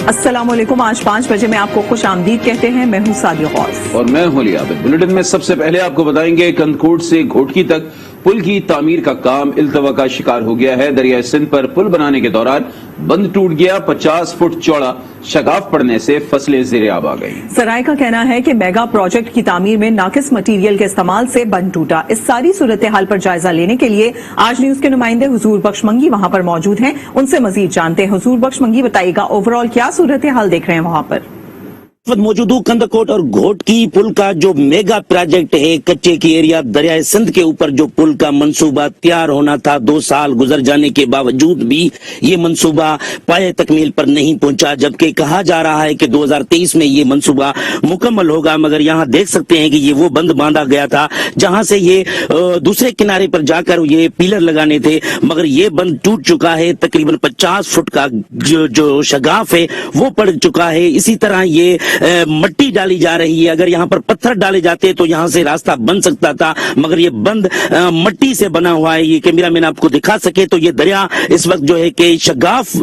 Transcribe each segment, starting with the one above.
अस्सलाम वालेकुम। आज 5 बजे में आपको खुश आमदीद कहते हैं। मैं हूँ सादिया गौस और मैं हूं अली आबिद। बुलेटिन में सबसे पहले आपको बताएंगे कंदकोट से घोटकी तक पुल की तामीर का काम इल्तवा का शिकार हो गया है। दरिया सिंध पर पुल बनाने के दौरान बंद टूट गया। 50 फुट चौड़ा शगाफ पड़ने से फसलें ज़ेर-ए-आब आ गई। सराय का कहना है कि मेगा प्रोजेक्ट की तामीर में नाकिस मटीरियल के इस्तेमाल से बंद टूटा। इस सारी सूरत हाल पर जायजा लेने के लिए आज न्यूज के नुमाइंदे हुजूर बख्श मंगी वहां पर मौजूद हैं। उनसे मजीद जानते हैं। हुजूर बख्श मंगी, बताइएगा ओवरऑल क्या सूरत हाल देख रहे हैं वहां पर? मौजूद हूँ कंदकोट और घोटकी पुल का जो मेगा प्रोजेक्ट है, कच्चे की एरिया दरिया सिंध के ऊपर जो पुल का मंसूबा तैयार होना था, 2 साल गुजर जाने के बावजूद भी ये मंसूबा पाए तकमील पर नहीं पहुंचा, जबकि कहा जा रहा है कि 2023 में ये मंसूबा मुकम्मल होगा। मगर यहाँ देख सकते हैं कि ये वो बंद बांधा गया था जहां से ये दूसरे किनारे पर जाकर ये पिलर लगाने थे, मगर ये बंद टूट चुका है। तकरीबन 50 फुट का जो शगाफ है वो पड़ चुका है। इसी तरह ये मट्टी डाली जा रही है। अगर यहाँ पर पत्थर डाले जाते तो यहाँ से रास्ता बन सकता था, मगर ये बंद मट्टी से बना हुआ है। ये कैमरा मैन आपको दिखा सके तो ये दरिया इस वक्त जो है कि शगाफ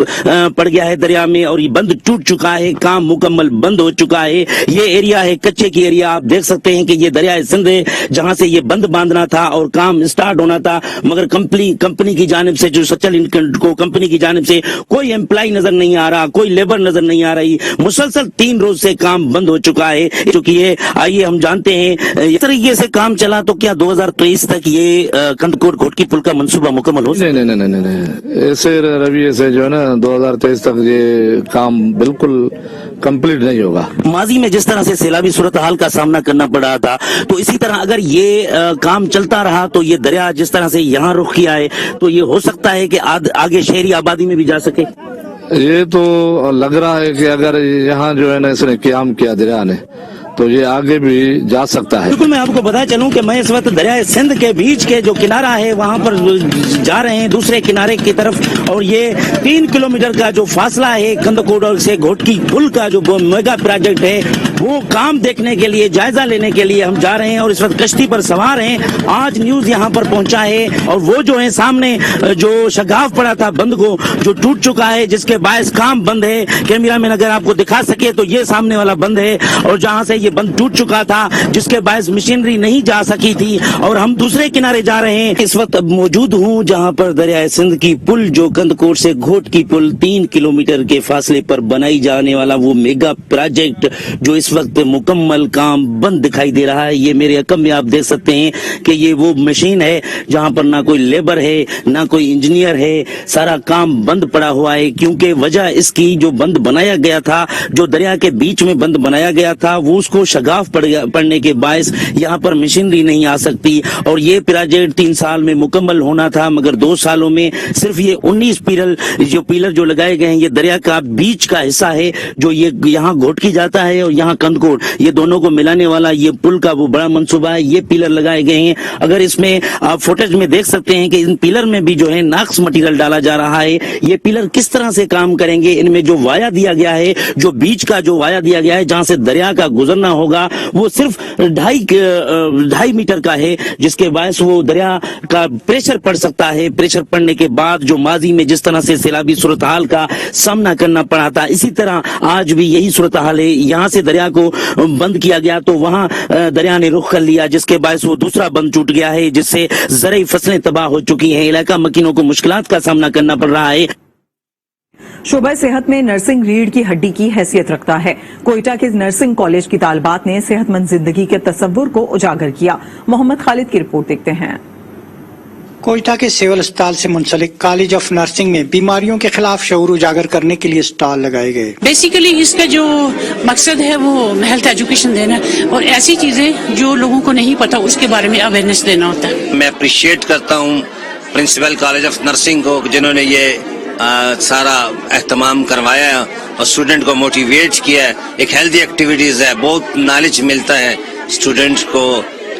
पड़ गया है दरिया में और ये बंद टूट चुका है। काम मुकम्मल बंद हो चुका है। ये एरिया है कच्चे की एरिया। आप देख सकते हैं कि ये दरिया सिंध है जहां से ये बंद बांधना था और काम स्टार्ट होना था, मगर कंपनी की जानिब से, जो सचल को कंपनी की जानिब से कोई एम्प्लॉय नजर नहीं आ रहा, कोई लेबर नजर नहीं आ रही। मुसलसल 3 रोज से काम बंद हो चुका है। क्योंकि ये आइए हम जानते हैं इस तरीके से काम चला तो क्या 2023 तक ये कंदकोट घोटकी पुल का मंसूबा मुकम्मल हो? नहीं, ऐसे रवैये से जो है ना 2023 तक ये काम बिल्कुल कंप्लीट नहीं होगा। माजी में जिस तरह से सैलाबी सूरत हाल का सामना करना पड़ रहा था, तो इसी तरह अगर ये काम चलता रहा तो ये दरिया जिस तरह से यहाँ रुख किया है तो ये हो सकता है कि आगे शहरी आबादी में भी जा सके। ये तो लग रहा है कि अगर यहाँ जो है ना इसने क़याम किया दरिया ने तो ये आगे भी जा सकता है। बिल्कुल, मैं आपको बता चलूं कि मैं इस वक्त दरिया सिंध के बीच के जो किनारा है वहां पर जा रहे हैं दूसरे किनारे की तरफ, और ये 3 किलोमीटर का जो फासला है कंदकोट से घोटकी पुल का जो मेगा प्रोजेक्ट है वो काम देखने के लिए, जायजा लेने के लिए हम जा रहे हैं और इस वक्त कश्ती पर सवार हैं। आज न्यूज यहाँ पर पहुंचा है और वो जो है सामने जो शगाफ पड़ा था बंद को जो टूट चुका है, जिसके बायस काम बंद है। कैमरा मैन अगर आपको दिखा सके तो ये सामने वाला बंद है और जहां से ये बंद टूट चुका था जिसके बायस मशीनरी नहीं जा सकी थी और हम दूसरे किनारे जा रहे हैं। इस वक्त मौजूद हूँ जहां पर दरिया सिंध की पुल जो कंदकोट से घोटकी पुल 3 किलोमीटर के फासले पर बनाई जाने वाला वो मेगा प्रोजेक्ट जो इस वक्त मुकम्मल काम बंद दिखाई दे रहा है। ये मेरे अकम में आप देख सकते हैं कि ये वो मशीन है जहां पर ना कोई लेबर है ना कोई इंजीनियर है, सारा काम बंद पड़ा हुआ है। क्योंकि वजह इसकी जो बंद बनाया गया था, जो दरिया के बीच में बंद बनाया गया था, वो उसको शगाफ पड़ने के बायस यहाँ पर मशीनरी नहीं आ सकती और ये प्रोजेक्ट 3 साल में मुकम्मल होना था, मगर 2 सालों में सिर्फ ये 19 पिलर जो लगाए गए हैं। ये दरिया का बीच का हिस्सा है जो ये यहाँ घोटकी जाता है और यहाँ कंदकोट, ये दोनों को मिलाने वाला ये पुल का वो बड़ा मंसूबा है। ये पिलर लगाए गए हैं। अगर इसमें आप फुटेज में देख सकते हैं कि इन पिलर में भी जो है नाक्स मटेरियल डाला जा रहा है। ये पिलर किस तरह से काम करेंगे, इनमें जो वाया दिया गया है, जो बीच का जो वाया दिया गया है जहां से दरिया का गुजरना होगा, वो सिर्फ 2.5 मीटर का है, जिसके बायस वो दरिया का प्रेशर पड़ सकता है। प्रेशर पड़ने के बाद जो माजी में जिस तरह से सैलाबी सूरत हाल का सामना करना पड़ा था, इसी तरह आज भी यही सूरत हाल है। यहाँ से दरिया को बंद किया गया तो वहां दरिया ने रुख कर लिया, जिसके बायस वो दूसरा बंद टूट गया है, जिससे ज़रूरी फसलें तबाह हो चुकी हैं। इलाका मकीनों को मुश्किलात का सामना करना पड़ रहा है। शोबा सेहत में नर्सिंग रीढ़ की हड्डी की हैसियत रखता है। कोयटा के नर्सिंग कॉलेज की तालिबात ने सेहतमंद जिंदगी के तस्वुर को उजागर किया। मोहम्मद खालिद की रिपोर्ट देखते हैं। कोयटा के सिविल अस्पताल से मुंसलिक कॉलेज ऑफ नर्सिंग में बीमारियों के खिलाफ शऊर उजागर करने के लिए स्टॉल लगाए गए। बेसिकली इसका जो मकसद है वो हेल्थ एजुकेशन देना और ऐसी चीजें जो लोगों को नहीं पता उसके बारे में अवेयरनेस देना होता है। मैं अप्रिशिएट करता हूँ प्रिंसिपल कॉलेज ऑफ नर्सिंग को जिन्होंने ये सारा एहतमाम करवाया और स्टूडेंट को मोटिवेट किया है। एक हेल्दी एक्टिविटीज है, बहुत नॉलेज मिलता है स्टूडेंट को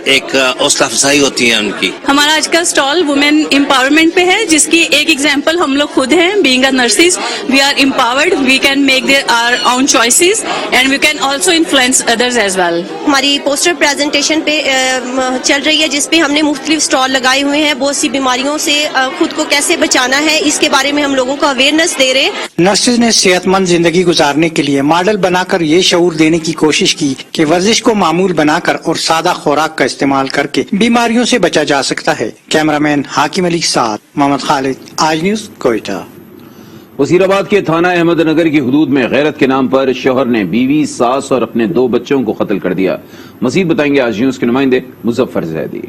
ایک حوصلہ افزائی ہوتی ہے ان کی. ہمارا آج کا اسٹال وومین امپاورمنٹ پہ ہے، جس کی ایک ایگزامپل ہم لوگ خود ہیں. Being a nurses we are empowered, we can make our own choices and we can also influence others as well. ہماری پوسٹر پریزنٹیشن پہ چل رہی ہے، جس پہ ہم نے مختلف اسٹال لگائے ہوئے ہیں. بہت سی بیماریوں سے خود کو کیسے بچانا ہے اس کے بارے میں ہم لوگوں کو اویئرنیس دے رہے ہیں. نرسز نے صحت مند زندگی گزارنے کے لیے ماڈل بنا کر یہ شعور دینے کی کوشش کی کہ ورزش کو معمول بنا کر اور سادہ خوراک کا استعمال کر کے بیماریوں سے بچا جا سکتا ہے. کیمرامین حاکم علی کے ساتھ محمد خالد، آج نیوز، کوئٹہ. وزیر آباد کے تھانہ احمد نگر کی حدود میں غیرت کے نام پر شوہر نے بیوی، ساس اور اپنے 2 بچوں کو قتل کر دیا. مزید بتائیں گے آج نیوز کے نمائندے مظفر زیدی.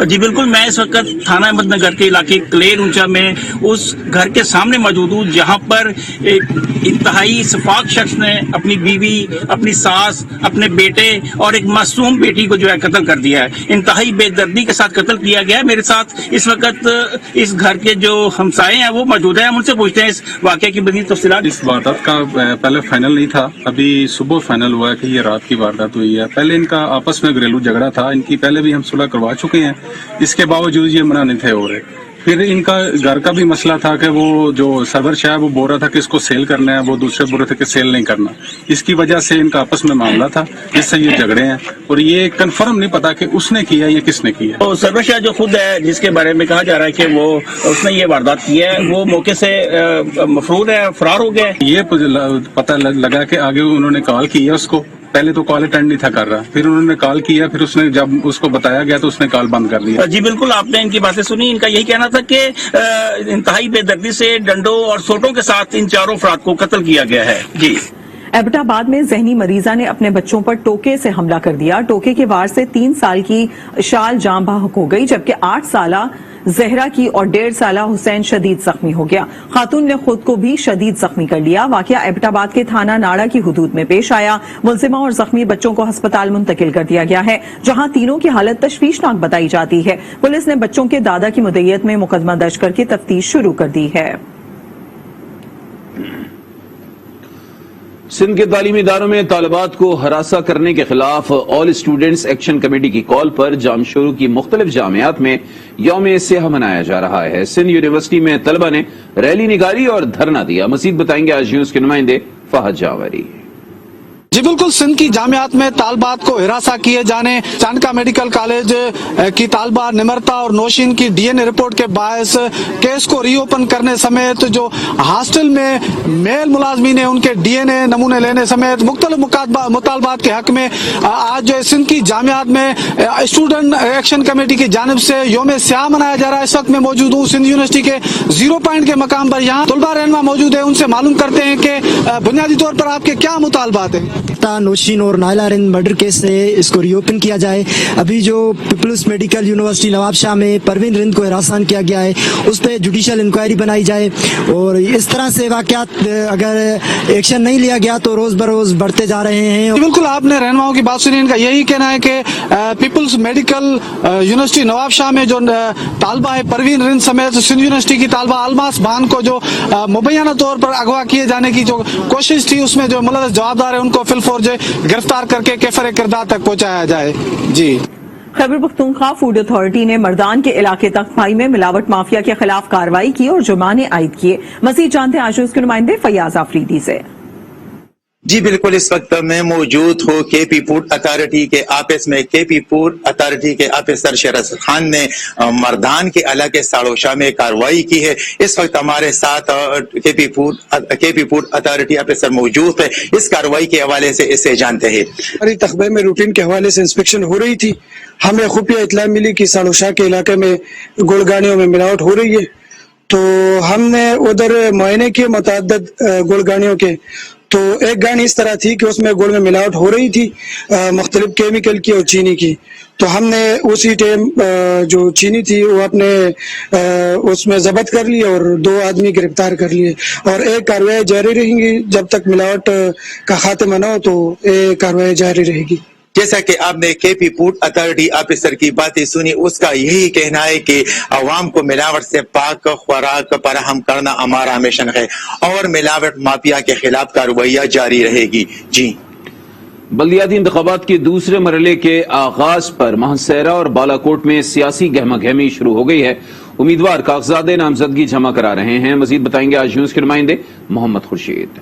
جی بالکل، میں اس وقت تھانہ احمد نگر کے علاقے کلیر اونچا میں اس گھر کے سامنے موجود ہوں جہاں پر ایک انتہائی شفاق شخص نے اپنی بیوی، اپنی ساس، اپنے بیٹے اور ایک معصوم بیٹی کو جو ہے قتل کر دیا ہے. انتہائی بے دردی کے ساتھ قتل کیا گیا ہے. میرے ساتھ اس وقت اس گھر کے جو ہمسائے ہیں وہ موجود ہیں. ہم ان سے پوچھتے ہیں اس واقعے کی مزید تفصیلات. اس واردات کا پہلے فائنل نہیں تھا، ابھی صبح فائنل ہوا ہے کہ یہ رات کی واردات ہوئی ہے. پہلے ان کا آپس میں گھریلو جھگڑا تھا، ان کی پہلے بھی ہم صلح کروا چکے ہیں، اس کے باوجود یہ منع نہیں تھے ہو رہے. پھر ان کا گھر کا بھی مسئلہ تھا کہ وہ جو سرور شاہ وہ بول رہا تھا کہ اس کو سیل کرنا ہے، وہ دوسرے بول رہے تھے کہ سیل نہیں کرنا. اس کی وجہ سے ان کا آپس میں معاملہ تھا جس سے یہ جھگڑے ہیں، اور یہ کنفرم نہیں پتا کہ اس نے کیا یا کس نے کیا. تو سرور شاہ جو خود ہے جس کے بارے میں کہا جا رہا ہے کہ وہ اس نے یہ واردات کی ہے، وہ موقع سے مفرور ہے، فرار ہو گیا ہے. یہ پتہ لگا کہ آگے انہوں نے کال کی ہے اس کو. پہلے تو کال اٹینڈ نہیں تھا کر رہا، پھر انہوں نے کال کیا، پھر اس نے جب اس کو بتایا گیا تو اس نے کال بند کر دیا. جی بالکل، آپ نے ان کی باتیں سنی. ان کا یہی کہنا تھا کہ انتہائی بے دردی سے ڈنڈوں اور سوٹوں کے ساتھ ان 4 افراد کو قتل کیا گیا ہے. جی ایبٹ آباد میں ذہنی مریضہ نے اپنے بچوں پر ٹوکے سے حملہ کر دیا. ٹوکے کے وار سے 3 سال کی شال جاں بحق ہو گئی، جبکہ 8 سالہ زہرا کی اور 1.5 سالہ حسین شدید زخمی ہو گیا. خاتون نے خود کو بھی شدید زخمی کر لیا. واقعہ ایبٹ آباد کے تھانہ ناڑا کی حدود میں پیش آیا. ملزمہ اور زخمی بچوں کو ہسپتال منتقل کر دیا گیا ہے، جہاں تینوں کی حالت تشویشناک بتائی جاتی ہے. پولیس نے بچوں کے دادا کی مدعیت میں مقدمہ درج کر کے تفتیش شروع کر دی ہے. سندھ کے تعلیمی اداروں میں طالبات کو ہراساں کرنے کے خلاف آل اسٹوڈنٹس ایکشن کمیٹی کی کال پر جامشورو کی مختلف جامعات میں یوم سیاہ منایا جا رہا ہے. سندھ یونیورسٹی میں طلبہ نے ریلی نکالی اور دھرنا دیا. مزید بتائیں گے آج نیوز کے نمائندے فہد جاوری. جی بالکل، سندھ کی جامعات میں طالبات کو ہراساں کیے جانے، چانکہ میڈیکل کالج کی طالبہ نمرتا اور نوشین کی ڈی این اے رپورٹ کے باعث کیس کو ری اوپن کرنے سمیت جو ہاسٹل میں میل ملازمین ہیں ان کے ڈی این اے نمونے لینے سمیت مختلف مطالبات کے حق میں آج جو سندھ کی جامعات میں اسٹوڈنٹ ایکشن کمیٹی کی جانب سے یوم سیاہ منایا جا رہا ہے. اس وقت میں موجود ہوں سندھ یونیورسٹی کے 0 پوائنٹ کے مقام پر. یہاں طلبہ رہنما موجود ہیں، ان سے معلوم کرتے ہیں کہ بنیادی طور پر آپ کے کیا مطالبات ہیں. نوشین اور نائلہ رند مرڈر کیس سے اس کو ری اوپن کیا جائے. ابھی جو پیپلز میڈیکل یونیورسٹی نواب شاہ میں پروین رند کو ہراساں کیا گیا ہے، اس پہ جوڈیشل انکوائری بنائی جائے. اور اس طرح سے واقعات اگر ایکشن نہیں لیا گیا تو روز بروز بڑھتے جا رہے ہیں. بالکل، آپ نے رہنماؤں کی بات سنی. ان کا یہی کہنا ہے کہ پیپلز میڈیکل یونیورسٹی نواب شاہ میں جو طالبہ ہے پروین رند سمیت سندھ یونیورسٹی کی طالبہ الماس بان کو جو مبینہ طور پر اغوا کیے جانے کی جو کوشش تھی، اس میں جو ملوث جوابدار ہے ان کو فی الفور گرفتار کر کے کیفر کردار تک پہنچایا جائے. جی خیبر پختونخوا فوڈ اتھارٹی نے مردان کے علاقے تختائی میں ملاوٹ مافیا کے خلاف کارروائی کی اور جرمانے عائد کیے. مزید جانتے ہیں آج اس کے نمائندے فیاض آفریدی سے. جی بالکل، اس وقت میں موجود ہوں کے پی فوڈ اتھارٹی کے آفس میں. کے پی فوڈ اتھارٹی کے آفیسر شرس خان نے مردان کے علاقے ساڑوشاہ میں کارروائی کی ہے. اس وقت ہمارے ساتھ کے پی فوڈ اتھارٹی آفیسر موجود ہے. اس کارروائی کے حوالے سے اسے جانتے ہیں. ہماری تخبے میں روٹین کے حوالے سے انسپیکشن ہو رہی تھی. ہمیں خفیہ اطلاع ملی کہ ساڑوشاہ کے علاقے میں گڑ گاڑیوں میں ملاوٹ ہو رہی ہے، تو ہم نے ادھر معائنے کیے متعدد گڑ گاڑیوں کے. تو ایک گاڑی اس طرح تھی کہ اس میں گڑ میں ملاوٹ ہو رہی تھی مختلف کیمیکل کی اور چینی کی. تو ہم نے اسی ٹائم جو چینی تھی وہ اپنے اس میں ضبط کر لی اور 2 آدمی گرفتار کر لیے، اور ایک کارروائی جاری رہیں گی جب تک ملاوٹ کا خاتمہ نہ ہو. تو ایک کارروائی جاری رہے گی. جیسا کہ آپ نے کے پی فوڈ اتھارٹی آفیسر کی باتیں سنی، اس کا یہی کہنا ہے کہ عوام کو ملاوٹ سے پاک خوراک فراہم کرنا ہمارا مشن ہے اور ملاوٹ مافیا کے خلاف کارروائیاں جاری رہے گی. جی बल्दियाती इंतखाबात के दूसरे मरहले के आगाज पर महसेरा और बालाकोट में सियासी गहमा गहमी शुरू हो गई है। उम्मीदवार कागजात नामजदगी जमा करा रहे हैं। मजीद बताएंगे आज न्यूज के नुमाइंदे मोहम्मद खुर्शीद।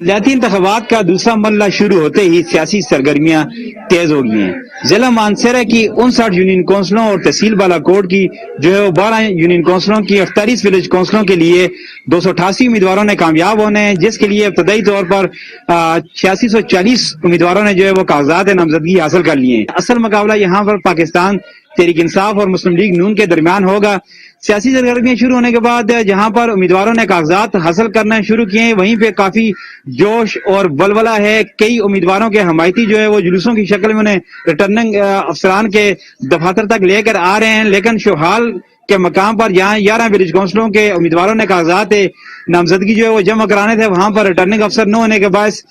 बल्दियाती इंतखाबात का दूसरा मरहला शुरू होते ही सियासी सरगर्मियां तेज हो गई हैं। जिला मानसेरा की 59 यूनियन काउंसिलों और तहसील बालाकोट की जो है वो 12 यूनियन काउंसिलों की 48 विलेज काउंसिलों के लिए 288 उम्मीदवारों ने कामयाब होने हैं, जिसके लिए इब्तदाई तौर पर 8640 उम्मीदवारों ने जो है वो कागजात नामजदगी हासिल कर लिए हैं। असल मुकाबला यहाँ पर पाकिस्तान तहरीक इंसाफ और मुस्लिम लीग नून के दरमियान होगा। सियासी सरगर्मियां शुरू होने के बाद जहां पर उम्मीदवारों ने कागजात हासिल करना शुरू किए हैं, वहीं पे काफी जोश और बलबला है। कई उम्मीदवारों के हमायती जो है वो जुलूसों की शक्ल में उन्हें रिटर्निंग अफसरान के दफातर तक लेकर आ रहे हैं, लेकिन शोहाल के मकाम पर जहां 11 विलेज काउंसिलों के उम्मीदवारों ने कागजात नामजदगी जो है वो जमा कराने थे, वहां पर रिटर्निंग अफसर न होने के बायस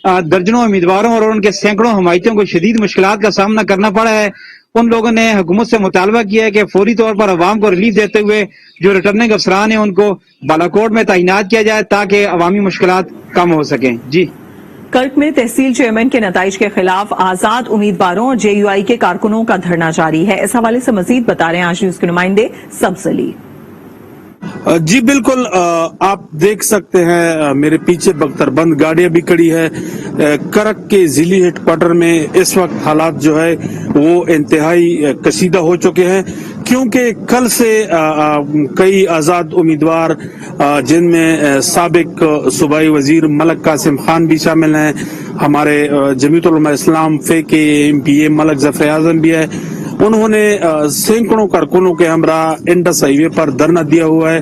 दर्जनों उम्मीदवारों और उनके सैकड़ों हमायतियों को शदीद मुश्किलात का सामना करना पड़ा है। उन लोगों ने हुकूमत से मुतालबा किया है कि फौरी तौर पर अवाम को रिलीफ देते हुए जो रिटर्निंग अफसरान है उनको बालाकोट में तैनात किया जाए ताकि अवामी मुश्किलात कम हो सकें। जी कर्क में तहसील चेयरमैन के नताइज के खिलाफ आजाद उम्मीदवारों और JUI के कारकुनों का धरना जारी है। इस हवाले से मजीद बता रहे हैं आज न्यूज के नुमाइंदे सब्ज अली। जी बिल्कुल, आप देख सकते हैं मेरे पीछे बख्तरबंद गाड़ियां भी खड़ी है। करक के जिली हेडक्वार्टर में इस वक्त हालात जो है वो इंतहाई कशीदा हो चुके हैं, क्योंकि कल से कई आजाद उम्मीदवार जिनमें साबिक सूबाई वजीर मलक कासिम खान भी शामिल हैं, हमारे जमीयत उलमा इस्लाम फे के MPA मलक जफर आजम भी है, उन्होंने सैकड़ों कारकुनों के हमरा इंडस हाईवे पर धरना दिया हुआ है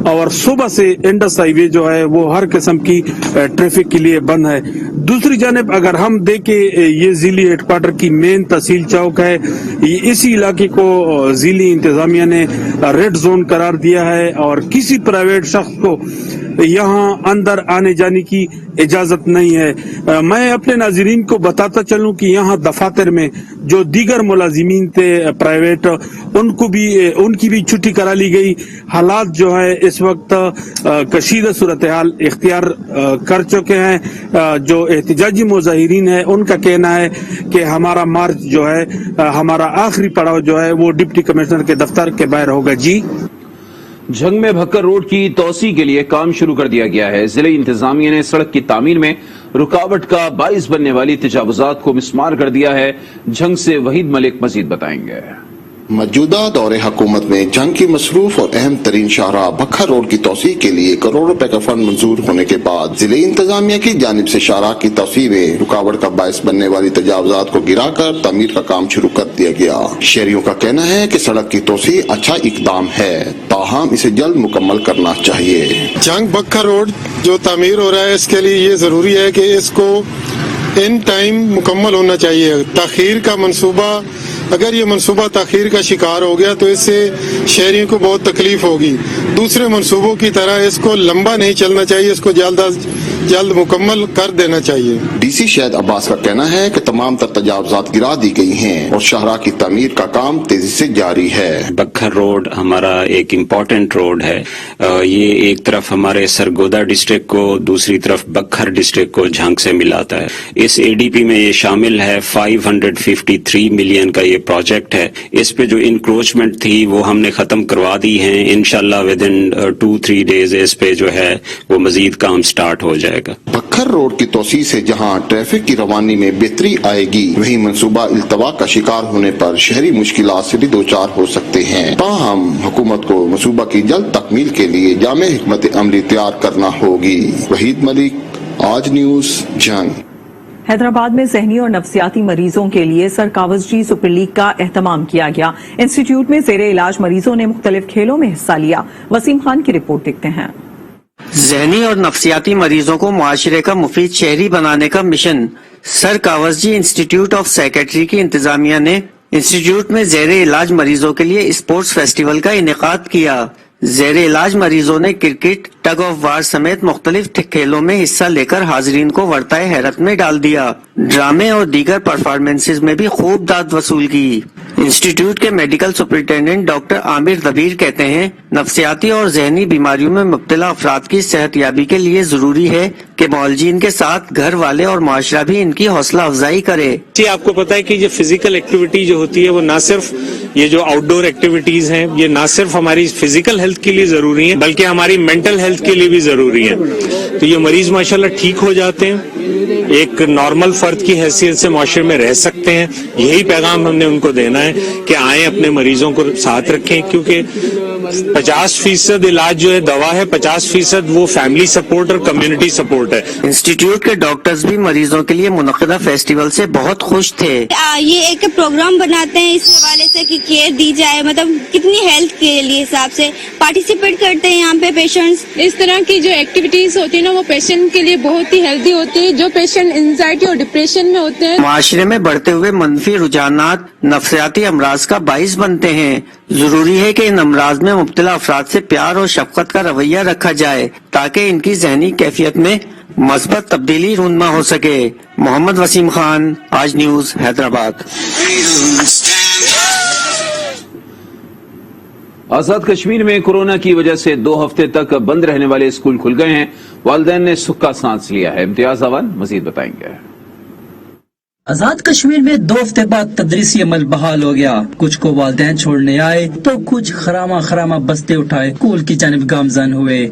और सुबह से इंडस हाईवे जो है वो हर किस्म की ट्रैफिक के लिए बंद है। दूसरी जानिब अगर हम देखें, ये जिली हेडक्वार्टर की मेन तहसील चौक है, इसी इलाके को जिली इंतजामिया ने रेड जोन करार दिया है और किसी प्राइवेट शख्स को यहाँ अंदर आने जाने की इजाजत नहीं है। मैं अपने नाजरीन को बताता चलूं कि यहाँ दफातर में जो दीगर मुलाजिमीन थे प्राइवेट, उनकी भी छुट्टी करा ली गई। हालात जो है इस वक्त कशीदा सूरत हाल इख्तियार कर चुके हैं। जो एहतजाजी मुजाहिरीन है उनका कहना है कि हमारा मार्च जो है, हमारा आखिरी पड़ाव जो है वो डिप्टी कमिश्नर के दफ्तर के बाहर होगा। जी झंग में भक्कर रोड की तोसी के लिए काम शुरू कर दिया गया है। जिले इंतजामिया ने सड़क की तामीर में रुकावट का बाइस बनने वाली तजावुजात को मिसमार कर दिया है। झंग से वहीद मलिक मजीद बताएंगे। मौजूदा दौरे हुकूमत में जंग की मसरूफ और अहम तरीन शाहराह भक्खर रोड की तोसी के लिए करोड़ों रुपए का फंड मंजूर होने के बाद जिले इंतजामिया की जानिब से शाहराह की तोसी में रुकावट का बायस बनने वाली तजावुजात को गिराकर तामीर का काम शुरू कर दिया गया। शहरियों का कहना है कि सड़क की तोसी अच्छा इकदाम है, ताहम इसे जल्द मुकम्मल करना चाहिए। जंग भक्खर रोड जो तामीर हो रहा है, इसके लिए ये जरूरी है कि इसको इन टाइम मुकम्मल होना चाहिए। ताखीर का मंसूबा, अगर ये मंसूबा ताखीर का शिकार हो गया तो इससे शहरियों को बहुत तकलीफ होगी। दूसरे मंसूबों की तरह इसको लंबा नहीं चलना चाहिए, इसको जल्द मुकम्मल कर देना चाहिए। DC शाहिद अब्बास का कहना है कि तमाम तर तजावुजात गिरा दी गई हैं और शाहराह की तामीर का काम तेजी से जारी है। भक्खर रोड हमारा एक इम्पोर्टेंट रोड है। ये एक तरफ हमारे सरगोदा डिस्ट्रिक्ट को, दूसरी तरफ भक्खर डिस्ट्रिक्ट को झंग से मिलाता है। इस ADP में ये शामिल है। 553 मिलियन का ये प्रोजेक्ट है। इस पे जो इंक्रोचमेंट थी वो हमने खत्म करवा दी है। इंशाल्लाह विद इन 2-3 डेज इस पे जो है वो मजीद काम स्टार्ट हो जाएगा। भक्खर रोड की तोसी से जहां ट्रैफिक की रवानी में बेहतरी आएगी, वहीं मंसूबा इल्तवा का शिकार होने पर शहरी मुश्किलात से भी दो चार हो सकते हैं। ताहम हुकूमत को मंसूबा की जल्द तकमील के लिए जामे हिकमत अमली तैयार करना होगी। वहीद मलिक, आज न्यूज, जंग। हैदराबाद में ज़हनी और नफ्सियाती मरीजों के लिए सर कावज़जी सुपर लीग का एहतमाम किया गया। इंस्टीट्यूट में ज़ेरे इलाज मरीजों ने मुख्तलिफ खेलों में हिस्सा लिया। वसीम खान की रिपोर्ट देखते हैं। ज़हनी और नफ्सियाती मरीजों को मुआशरे का मुफीद शहरी बनाने का mission sir Cowasji institute of psychiatry की इंतजामिया ने इंस्टीट्यूट में ज़ेरे इलाज मरीजों के लिए स्पोर्ट्स फेस्टिवल का इनेकाद किया। ज़ेरे इलाज मरीजों ने क्रिकेट, टग ऑफ वार समेत मुख्तलिफ खेलों में हिस्सा लेकर हाजरीन को वर्ताए हैरत में डाल दिया। ड्रामे और दीगर परफॉर्मेंसेज में भी खूब दाद वसूल की। इंस्टीट्यूट के मेडिकल सुपरिटेंडेंट डॉक्टर आमिर दबीर कहते हैं, नफ्सियाती और जहनी बीमारियों में मुब्तला अफराद की सेहतयाबी के लिए जरूरी है कि मौलजीन के साथ घर वाले और माशरा भी इनकी हौसला अफजाई करे। जी, आपको पता है कि ये फिजिकल एक्टिविटी जो होती है वो ना सिर्फ ये जो आउटडोर एक्टिविटीज हैं, ये ना सिर्फ हमारी फिजिकल हेल्थ के लिए जरूरी है बल्कि हमारी मेंटल हेल्थ के लिए भी जरूरी है। तो ये मरीज माशाल्लाह ठीक हो जाते हैं, एक नॉर्मल फर्द की हैसियत से माशरे में रह सकते हैं। यही पैगाम हमने उनको देना है कि आए अपने मरीजों को साथ रखें, क्योंकि 50% इलाज जो है दवा है, 50% वो फैमिली सपोर्ट और कम्युनिटी सपोर्ट है। इंस्टीट्यूट के डॉक्टर्स भी मरीजों के लिए मुनक़िदा फेस्टिवल से बहुत खुश थे। ये एक प्रोग्राम बनाते हैं इस हवाले से कि केयर दी जाए, मतलब कितनी हेल्थ के लिए हिसाब से पार्टिसिपेट करते हैं यहाँ पे पेशेंट्स। इस तरह की जो एक्टिविटीज होती है ना वो पेशेंट के लिए बहुत ही हेल्दी होती है। जो पेशेंट एंजाइटी और डिप्रेशन में होते हैं, माशरे में बढ़ते हुए मनफी रुझानात नफ्सियाती अमराज का बाइस बनते हैं। जरूरी है कि इन अमराज में मुब्तला अफराद से प्यार और शफकत का रवैया रखा जाए ताकि इनकी जहनी कैफियत में मस्बत तब्दीली रूनमा हो सके। मोहम्मद वसीम खान, आज न्यूज, हैदराबाद। आजाद कश्मीर में कोरोना की वजह से 2 हफ्ते तक बंद रहने वाले स्कूल खुल गए हैं। वालिदैन ने सुख का सांस लिया है। इम्तियाज अवान मजीद बताएंगे। आजाद कश्मीर में 2 हफ्ते बाद तदरीसी अमल बहाल हो गया। कुछ को वालिदैन छोड़ने आए तो कुछ खरामा बस्ते उठाए स्कूल की जानिब गामजन हुए।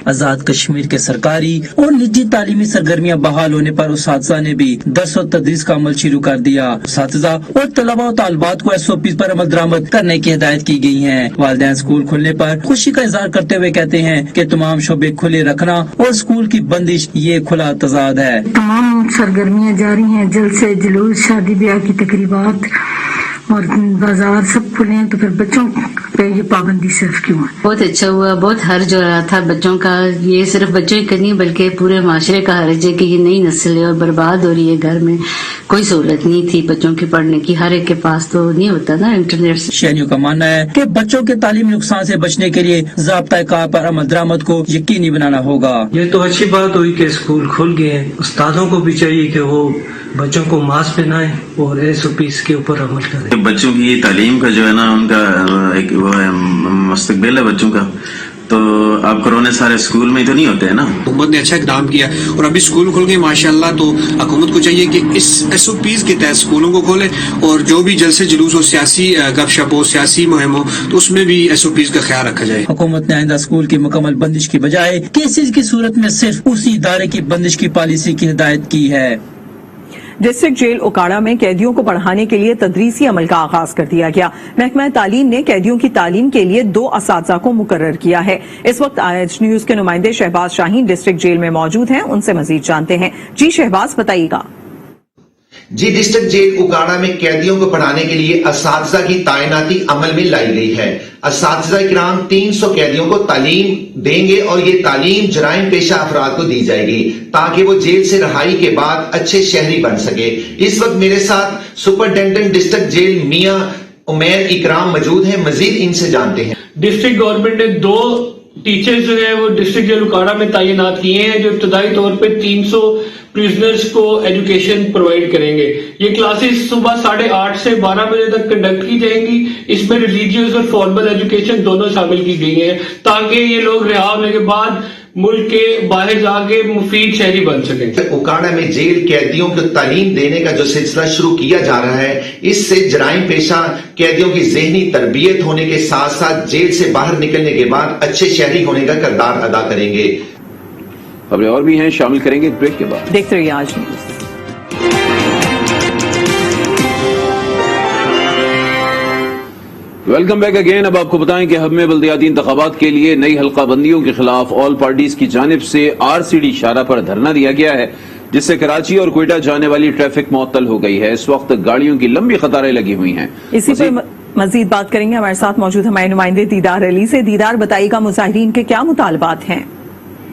आजाद कश्मीर के सरकारी और निजी तालीमी सरगर्मियां बहाल होने पर उस्ताद ने भी दर्स और तदरीस का अमल शुरू कर दिया। उस्तादा और तलबा और तालिबात को SOP पर अमल दरामद करने की हिदायत की गई है। वालिदैन स्कूल खुलने पर खुशी का इजहार करते हुए कहते हैं कि तमाम शोबे खुले रखना और स्कूल की बंदिश ये खुला तजाद है। तमाम सरगर्मियाँ जारी हैं, जलसे, जुलूस, शादी ब्याह की तकरीबात और बाजार सब खुले हैं, तो फिर बच्चों पे ये पाबंदी सिर्फ क्यों है? बहुत अच्छा हुआ, बहुत हर्ज हो रहा था बच्चों का। ये सिर्फ बच्चों की नहीं बल्कि पूरे माशरे का हर्ज है कि ये नई नस्ल है और बर्बाद हो रही है। घर में कोई सहूलत नहीं थी बच्चों की पढ़ने की, हर एक के पास तो नहीं होता ना इंटरनेट से। शहरियों का मानना है कि बच्चों के तालीमी नुकसान से बचने के लिए ज़ाब्ता कार पर अमल दरामद को यकीनी बनाना होगा। ये तो अच्छी बात हुई कि स्कूल खुल गए। उस्तादों को भी चाहिए कि वो बच्चों को मास्क पहनाएं और SOPs के ऊपर अमल करें। बच्चों की तालीम का जो है ना, उनका एक वो है मुस्तकबिल है बच्चों का, तो अब कोरोना सारे स्कूल में तो नहीं होते हैं ना। हुकूमत ने अच्छा इकदाम किया और अभी स्कूल खुल गए माशाल्लाह। तो हुकूमत को चाहिए कि इस SOPs के तहत स्कूलों को खोले और जो भी जलसे जुलूस हो, सियासी गपशप हो, सियासी मुहिम हो, तो उसमें भी SOPs का ख्याल रखा जाए। हुकूमत ने आइंदा स्कूल की मुकम्मल बंदिश की बजाय केसेज की सूरत में सिर्फ उसी इदारे की बंदिश की पॉलिसी की हिदायत की है। डिस्ट्रिक्ट जेल उकाड़ा में कैदियों को पढ़ाने के लिए तदरीसी अमल का आगाज कर दिया गया। महकमा तालीम ने कैदियों की तालीम के लिए 2 असातिज़ा को मुकर्रर किया है। इस वक्त आज न्यूज के नुमाइंदे शहबाज शाहीन डिस्ट्रिक्ट जेल में मौजूद हैं, उनसे मजीद जानते हैं। जी शहबाज, बताइएगा। जी, डिस्ट्रिक्ट जेल उकाड़ा में कैदियों को पढ़ाने के लिए असातिज़ा की तैनाती अमल में लाई गई है। असातिज़ा किराम 300 कैदियों को तालीम देंगे और ये तालीम जराइम पेशा अफराद को दी जाएगी ताकि वो जेल से रहाई के बाद अच्छे शहरी बन सके। इस वक्त मेरे साथ सुपरिटेंडेंट डिस्ट्रिक्ट जेल मियां उमैर इकराम मौजूद हैं, मजीद इनसे जानते हैं। डिस्ट्रिक्ट गवर्नमेंट ने 2 टीचर्स जो है वो डिस्ट्रिक्ट जेल उकाड़ा में तैनात किए हैं, जो इब्तदाई तौर पे 300 प्रिजनर्स को एजुकेशन प्रोवाइड करेंगे। ये क्लासेस सुबह 8:30 से 12 बजे तक कंडक्ट की जाएंगी। इसमें रिलीजियस और फॉर्मल एजुकेशन दोनों शामिल की गई है ताकि ये लोग रिहा होने के बाद मुल्क के बाहर जाके मुफीद शहरी बन सकें। उकाड़ा में जेल कैदियों को तालीम देने का जो सिलसिला शुरू किया जा रहा है, इससे जराइम पेशा कैदियों की ज़हनी तरबियत होने के साथ साथ जेल से बाहर निकलने के बाद अच्छे शहरी होने का किरदार अदा करेंगे। खबरें और भी हैं, शामिल करेंगे ब्रेक के बाद। देखते रहिए आज न्यूज। Welcome back again. अब आपको बताएं कि हब में बल्दियाती इंतखाबात के लिए नई हल्का बंदियों के खिलाफ ऑल पार्टीज की जानिब से RCD शाहरा पर धरना दिया गया है, जिससे कराची और क्वेटा जाने वाली ट्रैफिक मुअत्तल हो गई है। इस वक्त गाड़ियों की लंबी कतारें लगी हुई हैं। इसी पर मजीद बात करेंगे। हमारे साथ मौजूद हमारे नुमाइंदे दीदार अली से। दीदार, बताइएगा मुजाहिरीन के क्या मुतालबात हैं?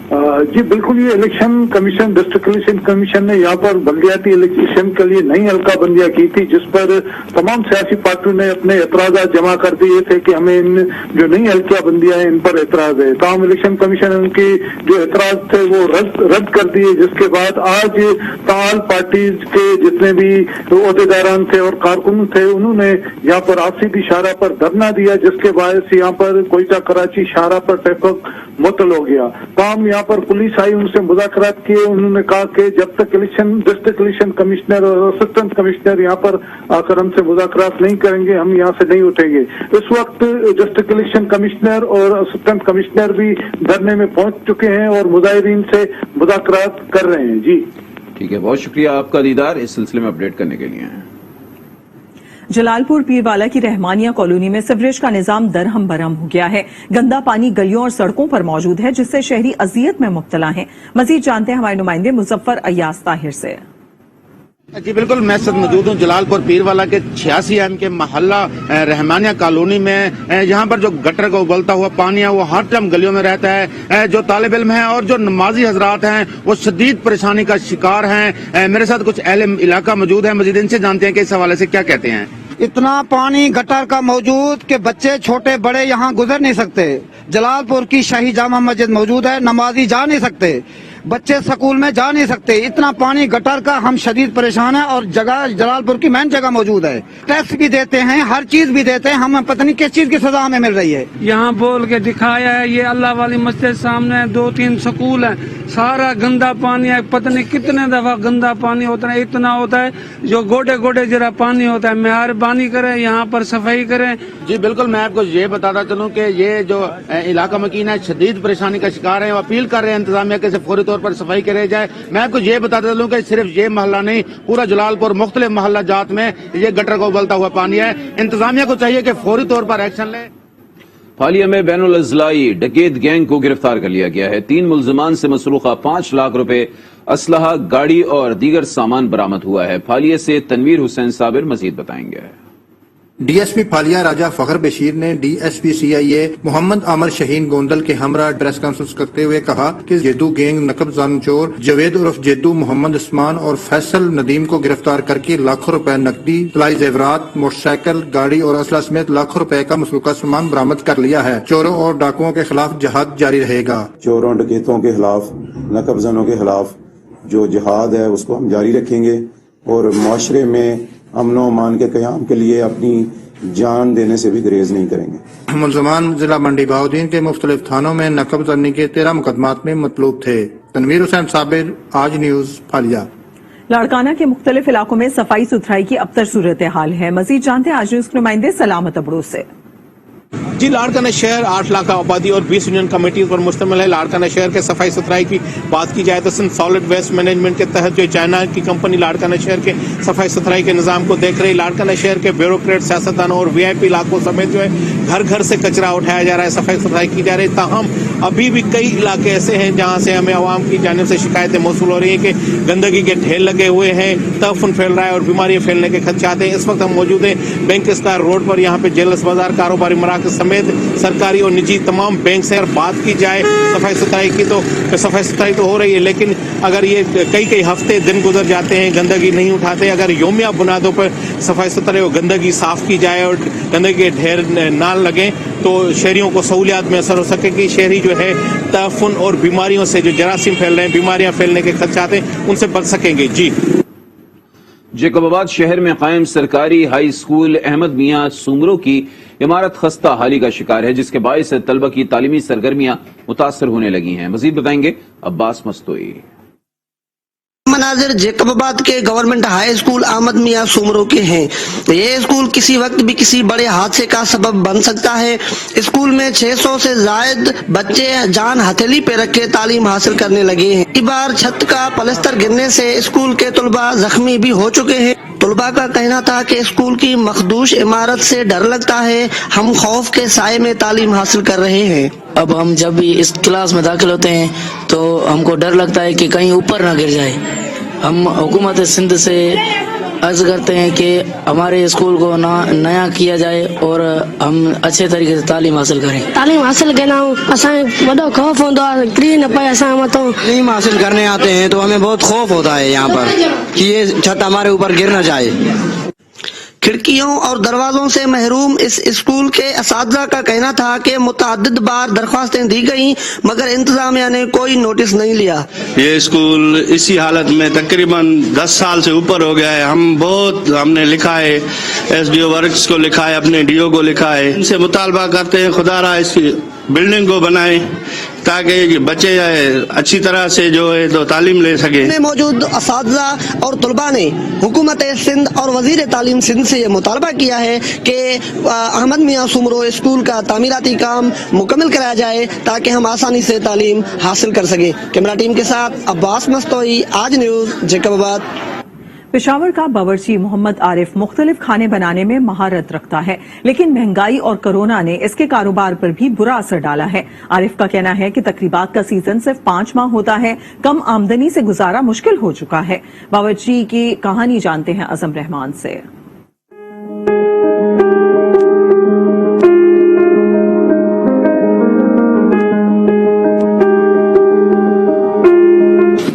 जी बिल्कुल, ये election commission, district election commission ने यहाँ पर बल्दियाती इलेक्शन के लिए नई हल्काबंदियां की थी, जिस पर तमाम सियासी पार्टियों ने अपने एतराज़ात जमा कर दिए थे कि हमें इन जो नई हल्काबंदियां हैं इन पर एतराज है। तमाम इलेक्शन कमीशन ने उनके जो एतराज थे वो रद्द कर दिए, जिसके बाद आज तमाम पार्टीज के जितने भी ओहदेदारान थे और कारकुन थे उन्होंने यहाँ पर आसिफी शाहराह पर धरना दिया, जिसके बायस यहाँ पर कोयटा कराची शाहराह पर ट्रैफिक मुअत्तल हो गया। तमाम यहाँ पर पुलिस आई, उनसे मुज़ाकरात किए, उन्होंने कहा कि जब तक डिस्ट्रिक्ट इलेक्शन कमिश्नर और असिस्टेंट कमिश्नर यहाँ पर आकर हमसे मुज़ाकरात नहीं करेंगे हम यहाँ से नहीं उठेंगे। इस वक्त डिस्ट्रिक्ट इलेक्शन कमिश्नर और असिस्टेंट कमिश्नर भी धरने में पहुंच चुके हैं और मुजाहिरीन से मुज़ाकरात कर रहे हैं। जी ठीक है, बहुत शुक्रिया आपका दीदार इस सिलसिले में अपडेट करने के लिए। जलालपुर पीरवाला की रहमानिया कॉलोनी में सीवरेज का निजाम दरहम बरहम हो गया है। गंदा पानी गलियों और सड़कों पर मौजूद है, जिससे शहरी अजियत में मुब्तला हैं। मजीद जानते हैं हमारे नुमाइंदे मुजफ्फर अय्याज ताहिर से। जी बिल्कुल, मैं सद मौजूद हूँ जलालपुर पीरवाला के 86 के मोहल्ला रहमानिया कॉलोनी में। यहाँ पर जो गटर का उबलता हुआ पानी है वो हर टाइम गलियों में रहता है। जो तालिब इल्म है और जो नमाजी हजरात हैं वो शदीद परेशानी का शिकार हैं। मेरे साथ कुछ अहले इलाका मौजूद है, मजीद इनसे जानते हैं कि इस हवाले से क्या कहते हैं। इतना पानी गटर का मौजूद कि बच्चे छोटे बड़े यहाँ गुजर नहीं सकते। जलालपुर की शाही जामा मस्जिद मौजूद है, नमाजी जा नहीं सकते, बच्चे स्कूल में जा नहीं सकते। इतना पानी गटर का, हम शदीद परेशान है। और जगह जलालपुर की मेन जगह मौजूद है, टैक्स भी देते हैं, हर चीज भी देते हैं, हमें पता नहीं किस चीज की सजा हमें मिल रही है। यहाँ बोल के दिखाया है, ये अल्लाह वाली मस्जिद सामने 2-3 स्कूल है, सारा गंदा पानी है। पता नहीं कितने दफा गंदा पानी होता है, इतना होता है जो गोडे गोडे जरा पानी होता है। मेहरबानी करें, यहाँ पर सफाई करें। जी बिल्कुल, मैं आपको ये बताता चलूँ कि ये जो इलाका मकीन है शदीद परेशानी का शिकार है। अपील कर रहे हैं इंतजामिया के फौरी तौर पर सफाई कराई जाए। मैं आपको ये बताता चलूँ कि सिर्फ ये मोहल्ला नहीं, पूरा जलालपुर मुख्तलिफ मोहल्ला जात में ये गटर का उबलता हुआ पानी है। इंतजामिया को चाहिए कि फौरी तौर पर एक्शन ले। हालिया में बैनुल अज़लाई डकैत गैंग को गिरफ्तार कर लिया गया है। 3 मुल्जिमान से मसरूखा 5 लाख रुपए, असलहा, गाड़ी और दीगर सामान बरामद हुआ है। फालिया से तनवीर हुसैन साबिर मजीद बताएंगे। डीएसपी फालिया राजा फखर बशीर ने डीएसपी सीआईए मोहम्मद आमर शहीन गोंदल के हमरा प्रेस कॉन्फ्रेंस करते हुए कहा कि जेदू गैंग नकब जानचोर जवेद उर्फ जेदू, मोहम्मद उस्मान और फैसल नदीम को गिरफ्तार करके लाखों रुपए नकदी, तलाई जेवरात, मोटरसाइकिल, गाड़ी और असला समेत लाखों रुपए का मसरूका सामान बरामद कर लिया है। चोरों और डाकुओं के खिलाफ जिहाद जारी रहेगा। चोरों डकैतों के खिलाफ, नकब जानों के खिलाफ जो जिहाद है उसको हम जारी रखेंगे और मुआशरे में अमन व अमान के क़याम के लिए अपनी जान देने से भी गुरेज नहीं करेंगे। मुल्ज़मान जिला मंडी बहाउद्दीन के मुख्तलिफ थानों में नकब जनी के 13 मुकदमात में मतलूब थे। तनवीर हुसैन साबिर, आज न्यूज, फालिया। लाड़काना के मुख्तलिफ इलाकों में सफाई सुथराई की अबतर सूरत हाल है। मजीद जानते हैं आज न्यूज के नुमाइंदे सलामत अबड़ो से। जी, लाड़काना शहर 8 लाख आबादी और 20 यूनियन कमेटीज पर मुश्तमिल है। लाड़काना शहर के सफाई सुथराई की बात की जाए तो सिंध सॉलिड वेस्ट मैनेजमेंट के तहत जो चाइना की कंपनी लाड़काना शहर के सफाई सुथराई के निजाम को देख रही। लाड़काना शहर के ब्यूरोक्रेट, सियासतदानों और वीआईपी इलाकों समेत जो है घर घर से कचरा उठाया जा रहा है, सफाई सुथराई की जा रही है। ताहम अभी भी कई इलाके ऐसे हैं जहाँ से हमें आवाम की जानिब से शिकायतें मौसूल हो रही हैं कि गंदगी के ढेर लगे हुए हैं, तफून फैल रहा है और बीमारियां फैलने के खदशात हैं। इस वक्त हम मौजूद हैं बैंक स्टार रोड पर, यहाँ पे जेलस बाजार, कारोबारी मराकज समेत सरकारी और निजी तमाम बैंक से। और बात की जाए सफाई सुथराई की तो सफाई सुथराई तो हो रही है, लेकिन अगर ये कई हफ्ते दिन गुजर जाते हैं, गंदगी नहीं उठाते। अगर योमिया बुनियादों पर सफाई सुथराई और गंदगी साफ की जाए और गंदगी के ढेर ना लगें तो शहरियों को सहूलियात में असर हो सके कि शहरी जो है तफून और बीमारियों से जो जरासीम फैल रहे हैं, बीमारियां फैलने के खदशात हैं, उनसे बच सकेंगे। जी, जेकबाबाद शहर में कायम सरकारी हाई स्कूल अहमद मियां सुमरो की इमारत खस्ता हाली का शिकार है, जिसके बायस तलबा की तालीमी सरगर्मियां मुतासर होने लगी हैं। मजीद बताएंगे अब्बास मस्तोई। मनाजिर जेकबाबाद के गवर्नमेंट हाई स्कूल अहमद मियां सुमरो के हैं। ये स्कूल किसी वक्त भी किसी बड़े हादसे का सबब बन सकता है। स्कूल में 600 से जायद बच्चे जान हथेली पे रख के तालीम हासिल करने लगे हैं। इस बार छत का पलस्तर गिरने से स्कूल के तलबा जख्मी भी हो चुके हैं। तलबा का कहना था कि स्कूल की मखदूश इमारत से डर लगता है, हम खौफ के साए में तालीम हासिल कर रहे हैं। अब हम जब भी इस क्लास में दाखिल होते हैं तो हमको डर लगता है कि कहीं ऊपर ना गिर जाए। हम हुकूमत सिंध से عرض کرتے ہیں کہ ہمارے اسکول کو نیا کیا جائے اور ہم اچھے طریقے سے تعلیم حاصل کریں. تعلیم حاصل کرنا بڑا خوف ہوتا ہے تعلیم حاصل کرنے آتے ہیں تو ہمیں بہت خوف ہوتا ہے یہاں پر کہ یہ چھت ہمارے اوپر گر نہ جائے. کھڑکیوں اور دروازوں سے محروم اس اسکول کے اساتذہ کا کہنا تھا کہ متعدد بار درخواستیں دی گئیں مگر انتظامیہ نے کوئی نوٹس نہیں لیا. یہ اسکول اسی حالت میں تقریباً 10 سال سے اوپر ہو گیا ہے. ہم نے لکھا ہے ایس ڈی او ورکس کو لکھا ہے, اپنے ڈی او کو لکھا ہے. ان سے مطالبہ کرتے ہیں خدا را اس بلڈنگ کو بنائیں تاکہ بچے اچھی طرح سے جو ہے تو تعلیم لے سکیں. موجود اساتذہ اور طلباء نے حکومت سندھ اور وزیر تعلیم سندھ سے یہ مطالبہ کیا ہے کہ احمد میاں سومرو اسکول کا تعمیراتی کام مکمل کرایا جائے تاکہ ہم آسانی سے تعلیم حاصل کر سکیں. کیمرہ ٹیم کے ساتھ عباس مستوئی, آج نیوز, جیکب آباد. پشاور کا باورچی محمد عارف مختلف کھانے بنانے میں مہارت رکھتا ہے, لیکن مہنگائی اور کورونا نے اس کے کاروبار پر بھی برا اثر ڈالا ہے. عارف کا کہنا ہے کہ تقریبات کا سیزن صرف 5 ماہ ہوتا ہے, کم آمدنی سے گزارا مشکل ہو چکا ہے. باورچی کی کہانی جانتے ہیں اعظم رحمان سے.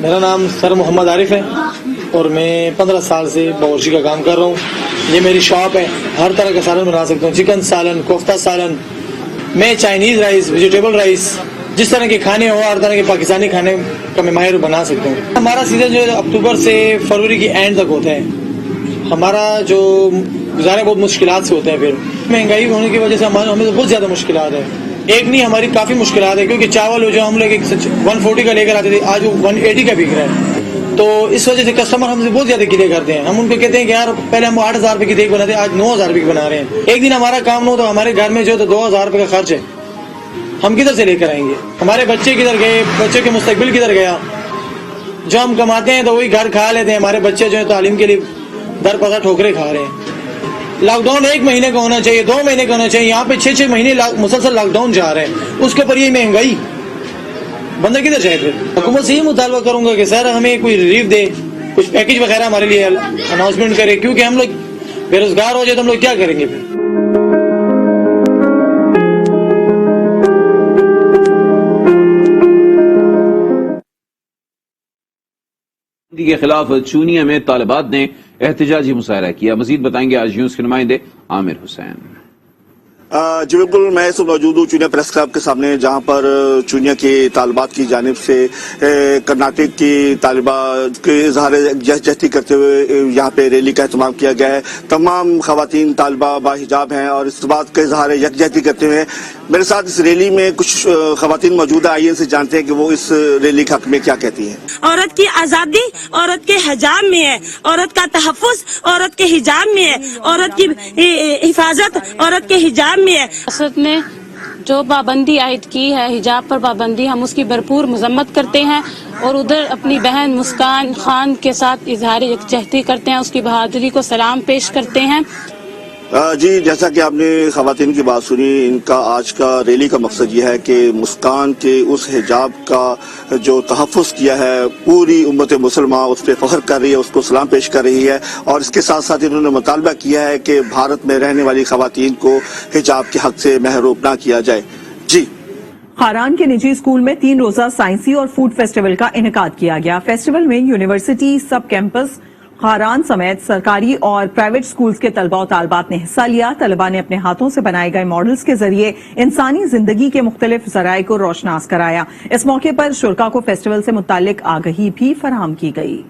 میرا نام سر محمد عارف ہے اور میں 15 سال سے باورچی کا کام کر رہا ہوں. یہ میری شاپ ہے, ہر طرح کا سالن بنا سکتا ہوں, چکن سالن, کوفتہ سالن. میں چائنیز رائس, ویجیٹیبل رائس, جس طرح کے کھانے ہو ہر طرح کے پاکستانی کھانے کا میں ماہر بنا سکتا ہوں. ہمارا سیزن جو ہے اکتوبر سے فروری کی اینڈ تک ہوتا ہے. ہمارا جو گزارا بہت مشکلات سے ہوتا ہے. پھر مہنگائی ہونے کی وجہ سے ہمیں بہت زیادہ مشکلات ہے. ایک نہیں, ہماری کافی مشکلات ہے کیونکہ چاول جو ہم لوگ 140 کا لے کر آتے تھے آج وہ 180 کا بک رہا ہے. تو اس وجہ سے کسٹمر ہم سے بہت زیادہ گلے کرتے ہیں. ہم ان کو کہتے ہیں کہ یار پہلے ہم 8,000 روپے کی دیکھ بناتے, آج 9,000 روپے کی بنا رہے ہیں. ایک دن ہمارا کام نہ ہو تو ہمارے گھر میں جو 2,000 روپے کا خرچ ہے ہم کدھر سے لے کر آئیں گے. ہمارے بچے کدھر گئے, بچوں کے مستقبل کدھر گیا. جو ہم کماتے ہیں تو وہی گھر کھا لیتے ہیں. ہمارے بچے جو ہے تعلیم کے لیے در پزا ٹھوکرے کھا رہے ہیں. لاک ڈاؤن 1 مہینے کا ہونا چاہیے, 2 مہینے کا ہونا چاہیے. یہاں پہ 6 مہینے مسلسل لاک ڈاؤن جا رہے ہیں. اس کے اوپر یہ مہنگائی, بندہ کدھر جائے. پھر حکومت سے یہ مطالبہ کروں گا کہ سر ہمیں کوئی ریلیف دے, کچھ پیکج وغیرہ ہمارے لیے اناؤنسمنٹ کرے, کیونکہ ہم لوگ بے روزگار ہو جائے تو ہم لوگ کیا کریں گے. پھر کے خلاف چونیا میں طالبات نے احتجاجی مظاہرہ کیا. مزید بتائیں گے آج نیوز کے نمائندے عامر حسین. جی بالکل, میں اس وقت موجود ہوں چونیا پریس کلب کے سامنے, جہاں پر چونیا کے طالبات کی جانب سے کرناٹک کی طالبات کے اظہار یکجہتی کرتے ہوئے یہاں پہ ریلی کا اہتمام کیا گیا ہے. تمام خواتین طالبہ باحجاب ہیں اور اس بات کا اظہار یکجہتی کرتے ہوئے میرے ساتھ اس ریلی میں کچھ خواتین موجود ہیں. آئیے ان سے جانتے ہیں کہ وہ اس ریلی کے حق میں کیا کہتی ہیں. عورت کی آزادی عورت کے حجاب میں ہے, عورت کا تحفظ عورت کے حجاب میں ہے, عورت کی حفاظت عورت کے حجاب میں ہے. ریاست نے جو پابندی عائد کی ہے حجاب پر پابندی, ہم اس کی بھرپور مذمت کرتے ہیں اور ادھر اپنی بہن مسکان خان کے ساتھ اظہار یکجہتی کرتے ہیں, اس کی بہادری کو سلام پیش کرتے ہیں. جی جیسا کہ آپ نے خواتین کی بات سنی, ان کا آج کا ریلی کا مقصد یہ ہے کہ مسکان کے اس حجاب کا جو تحفظ کیا ہے پوری امت مسلمہ اس پہ فخر کر رہی ہے, اس کو سلام پیش کر رہی ہے. اور اس کے ساتھ ساتھ انہوں نے مطالبہ کیا ہے کہ بھارت میں رہنے والی خواتین کو حجاب کے حق سے محروم نہ کیا جائے. جی خاران کے نجی اسکول میں 3 روزہ سائنسی اور فوڈ فیسٹیول کا انعقاد کیا گیا. فیسٹیول میں یونیورسٹی سب کیمپس خاران سمیت سرکاری اور پرائیویٹ سکولز کے طلبہ و طالبات نے حصہ لیا. طلبہ نے اپنے ہاتھوں سے بنائے گئے ماڈلز کے ذریعے انسانی زندگی کے مختلف ذرائع کو روشناس کرایا. اس موقع پر شرکاء کو فیسٹیول سے متعلق آگہی بھی فراہم کی گئی.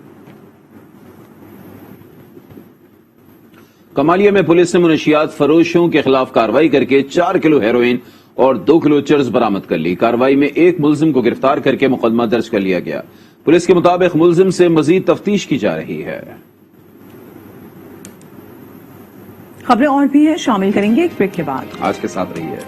کمالیہ میں پولیس نے منشیات فروشوں کے خلاف کارروائی کر کے 4 کلو ہیروئن اور 2 کلو چرس برآمد کر لی. کارروائی میں ایک ملزم کو گرفتار کر کے مقدمہ درج کر لیا گیا. پولیس کے مطابق ملزم سے مزید تفتیش کی جا رہی ہے. خبریں اور بھی ہیں, شامل کریں گے ایک بریک کے بعد. آج کے ساتھ رہی ہے.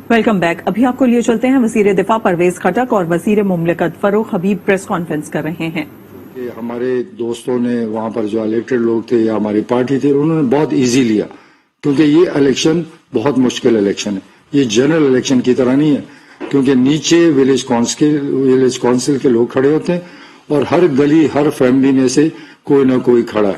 Welcome back. ابھی آپ کو لیے چلتے ہیں وزیر دفاع پرویز خٹک اور وزیر مملکت فروخ حبیب پریس کانفرنس کر رہے ہیں. ہمارے دوستوں نے وہاں پر جو الیکٹڈ لوگ تھے یا ہماری پارٹی تھی انہوں نے بہت ایزی لیا, کیونکہ یہ الیکشن بہت مشکل الیکشن ہے. یہ جنرل الیکشن کی طرح نہیں ہے. کیونکہ نیچے ولیج کونسل کے لوگ کھڑے ہوتے ہیں اور ہر گلی ہر فیملی میں سے کوئی نہ کوئی کھڑا ہے،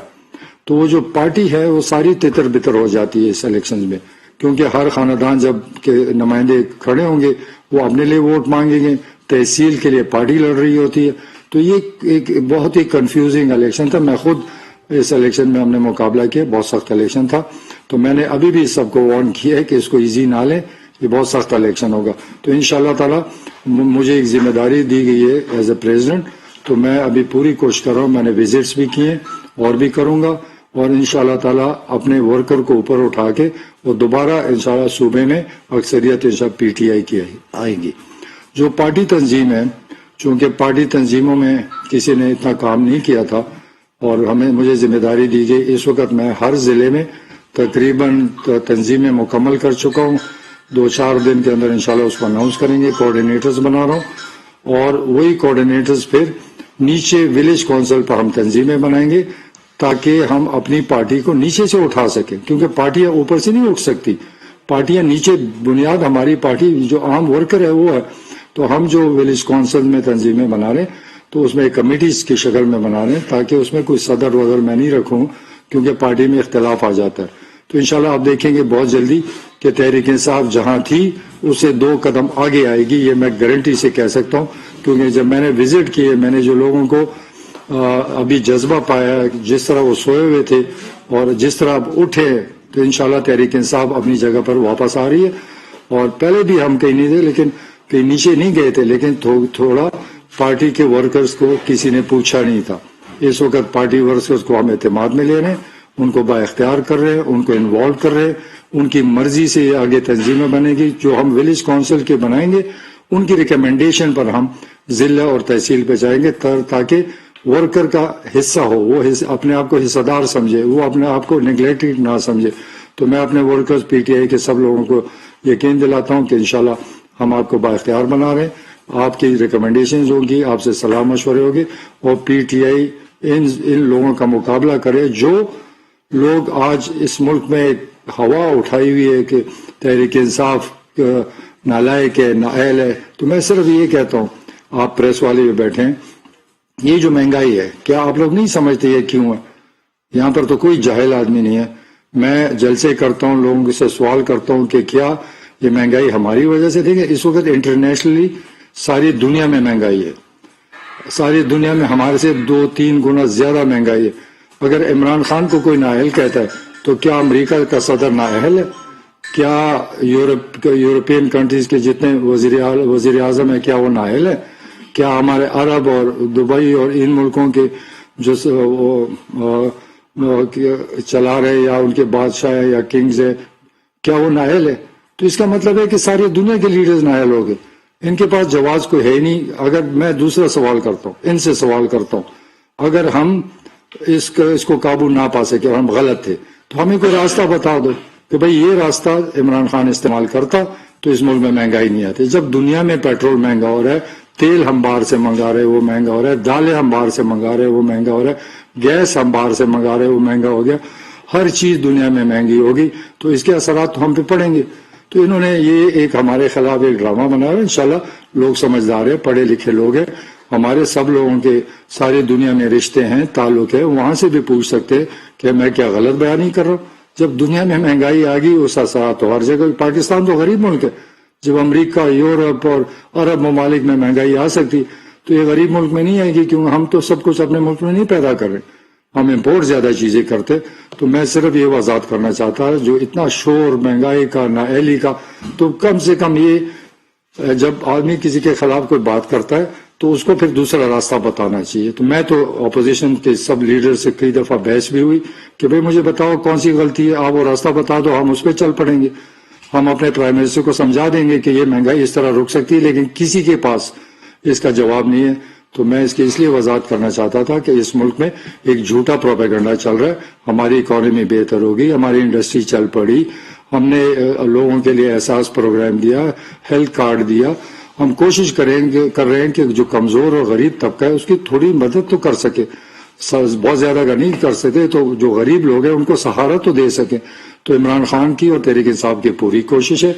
تو وہ جو پارٹی ہے وہ ساری تتر بتر ہو جاتی ہے اس الیکشن میں، کیونکہ ہر خاندان جب کے نمائندے کھڑے ہوں گے وہ اپنے لیے ووٹ مانگیں گے، تحصیل کے لیے پارٹی لڑ رہی ہوتی ہے، تو یہ ایک بہت ہی کنفیوزنگ الیکشن تھا۔ میں خود اس الیکشن میں ہم نے مقابلہ کیا، بہت سخت الیکشن تھا، تو میں نے ابھی بھی سب کو وارن کیا ہے کہ اس کو ایزی نہ لیں، یہ بہت سخت الیکشن ہوگا۔ تو انشاءاللہ تعالی مجھے ایک ذمہ داری دی گئی ہے ایز اے پریزیڈنٹ، تو میں ابھی پوری کوشش کر رہا ہوں، میں نے وزٹس بھی کیے اور بھی کروں گا، اور انشاءاللہ تعالی اپنے ورکر کو اوپر اٹھا کے اور دوبارہ انشاءاللہ صوبے میں اکثریت انشاءاللہ پی ٹی آئی کی آئے گی۔ جو پارٹی تنظیم ہے، چونکہ پارٹی تنظیموں میں کسی نے اتنا کام نہیں کیا تھا اور مجھے ذمہ داری دی گئی، اس وقت میں ہر ضلع میں تقریباً تنظیمیں مکمل کر چکا ہوں، 2-4 دن کے اندر انشاءاللہ اس کو اناؤنس کریں گے، کوآرڈینیٹرز بنا رہا ہوں، اور وہی کوآرڈینیٹرز پھر نیچے ولیج کونسل پر ہم تنظیمیں بنائیں گے تاکہ ہم اپنی پارٹی کو نیچے سے اٹھا سکیں، کیونکہ پارٹیاں اوپر سے نہیں اٹھ سکتی، پارٹیاں نیچے، بنیاد ہماری پارٹی جو عام ورکر ہے وہ ہے، تو ہم جو ولیج کونسل میں تنظیمیں بنا رہے ہیں تو اس میں کمیٹیز کی شکل میں بنا رہے ہیں تاکہ اس میں کوئی صدر وغیرہ میں نہیں رکھوں، کیونکہ پارٹی میں اختلاف آ جاتا ہے۔ تو انشاءاللہ آپ دیکھیں گے بہت جلدی کہ تحریک انصاف جہاں تھی اس سے 2 قدم آگے آئے گی، یہ میں گارنٹی سے کہہ سکتا ہوں، کیونکہ جب میں نے وزٹ کیے، میں نے جو لوگوں کو ابھی جذبہ پایا، جس طرح وہ سوئے ہوئے تھے اور جس طرح اب اٹھے، تو انشاءاللہ تحریک انصاف اپنی جگہ پر واپس آ رہی ہے، اور پہلے بھی ہم کہیں نہیں تھے، لیکن کہیں نیچے نہیں گئے تھے، لیکن تھوڑا پارٹی کے ورکرز کو کسی نے پوچھا نہیں تھا۔ اس وقت پارٹی ورکرز کو ہم اعتماد میں لے رہے ہیں، ان کو با اختیار کر رہے ہیں، ان کو انوالو کر رہے ہیں، ان کی مرضی سے آگے تنظیمیں بنے گی، جو ہم ولیج کونسل کے بنائیں گے ان کی ریکمنڈیشن پر ہم ضلع اور تحصیل پہ جائیں گے تاکہ ورکر کا حصہ ہو، وہ اپنے آپ کو حصہ دار سمجھے، وہ اپنے آپ کو نیگلیکٹڈ نہ سمجھے۔ تو میں اپنے ورکرز پی ٹی آئی کے سب لوگوں کو یقین دلاتا ہوں کہ انشاءاللہ ہم آپ کو با اختیار بنا رہے ہیں، آپ کی ریکمنڈیشنز ہوں گی، آپ سے صلاح مشورے ہوگی، اور پی ٹی آئی ان لوگوں کا مقابلہ کرے جو لوگ آج اس ملک میں ایک ہوا اٹھائی ہوئی ہے کہ تحریک انصاف نالائق ہے، نااہل ہے۔ تو میں صرف یہ کہتا ہوں، آپ پریس والے بھی بیٹھے ہیں، یہ جو مہنگائی ہے، کیا آپ لوگ نہیں سمجھتے یہ کیوں ہے؟ یہاں پر تو کوئی جاہل آدمی نہیں ہے، میں جلسے کرتا ہوں، لوگوں سے سوال کرتا ہوں کہ کیا یہ مہنگائی ہماری وجہ سے؟ دیکھیں اس وقت انٹرنیشنلی ساری دنیا میں مہنگائی ہے، ساری دنیا میں ہمارے سے 2-3 گنا زیادہ مہنگائی ہے۔ اگر عمران خان کو کوئی نااہل کہتا ہے تو کیا امریکہ کا صدر نااہل ہے؟ کیا یورپین کنٹریز کے جتنے وزیر اعظم ہیں کیا وہ نااہل ہے؟ کیا ہمارے عرب اور دبئی اور ان ملکوں کے جو چلا رہے یا ان کے بادشاہ یا کنگز ہے کیا وہ نااہل ہے؟ تو اس کا مطلب ہے کہ ساری دنیا کے لیڈرز نااہل ہو گئے، ان کے پاس جواز کوئی ہے نہیں۔ اگر میں دوسرا سوال کرتا ہوں، ان سے سوال کرتا ہوں، اگر ہم اس کو قابو نہ پا سکے اور ہم غلط تھے تو ہمیں کوئی راستہ بتا دو کہ بھئی یہ راستہ عمران خان استعمال کرتا تو اس ملک میں مہنگائی نہیں آتی۔ جب دنیا میں پیٹرول مہنگا ہو رہا ہے، تیل ہم باہر سے منگا رہے وہ مہنگا ہو رہا ہے، دالیں ہم باہر سے منگا رہے وہ مہنگا ہو رہا ہے، گیس ہم باہر سے منگا رہے وہ مہنگا ہو گیا، ہر چیز دنیا میں مہنگی ہوگی، تو اس کے اثرات تو ہم پہ پڑیں گے۔ تو انہوں نے یہ ایک ہمارے خلاف ایک ڈرامہ بنایا ہے۔ انشاءاللہ لوگ سمجھدار ہیں، پڑھے لکھے لوگ ہیں، ہمارے سب لوگوں کے ساری دنیا میں رشتے ہیں، تعلق ہے، وہاں سے بھی پوچھ سکتے ہیں کہ میں کیا غلط بیان نہیں کر رہا ہوں۔ جب دنیا میں مہنگائی آ گئی اس اثرات تو ہر جگہ، پاکستان تو غریب ملک ہے، جب امریکہ، یورپ اور عرب ممالک میں مہنگائی آ سکتی تو یہ غریب ملک میں نہیں آئے گی، کیونکہ ہم تو سب کچھ اپنے ملک میں نہیں پیدا کر رہے، ہم امپورٹ زیادہ چیزیں کرتے۔ تو میں صرف یہ وضاحت کرنا چاہتا ہوں، جو اتنا شور مہنگائی کا، نااہلی کا، تو کم سے کم یہ جب آدمی کسی کے خلاف کوئی بات کرتا ہے تو اس کو پھر دوسرا راستہ بتانا چاہیے۔ تو میں تو اپوزیشن کے سب لیڈر سے کئی دفعہ بحث بھی ہوئی کہ بھئی مجھے بتاؤ کون سی غلطی ہے، آپ وہ راستہ بتا دو، ہم اس پہ چل پڑیں گے، ہم اپنے پرائم منسٹر کو سمجھا دیں گے کہ یہ مہنگائی اس طرح رک سکتی ہے، لیکن کسی کے پاس اس کا جواب نہیں ہے۔ تو میں اس کی اس لیے وضاحت کرنا چاہتا تھا کہ اس ملک میں ایک جھوٹا پروپیگنڈا چل رہا ہے، ہماری اکانومی بہتر ہوگی، ہماری انڈسٹری چل پڑی، ہم نے لوگوں کے لیے احساس پروگرام دیا، ہیلتھ کارڈ دیا، ہم کوشش کر رہے ہیں کہ جو کمزور اور غریب طبقہ ہے اس کی تھوڑی مدد تو کر سکے، بہت زیادہ اگر نہیں کر سکے تو جو غریب لوگ ہیں ان کو سہارا تو دے سکیں۔ تو عمران خان کی اور تحریک انصاف کی پوری کوشش ہے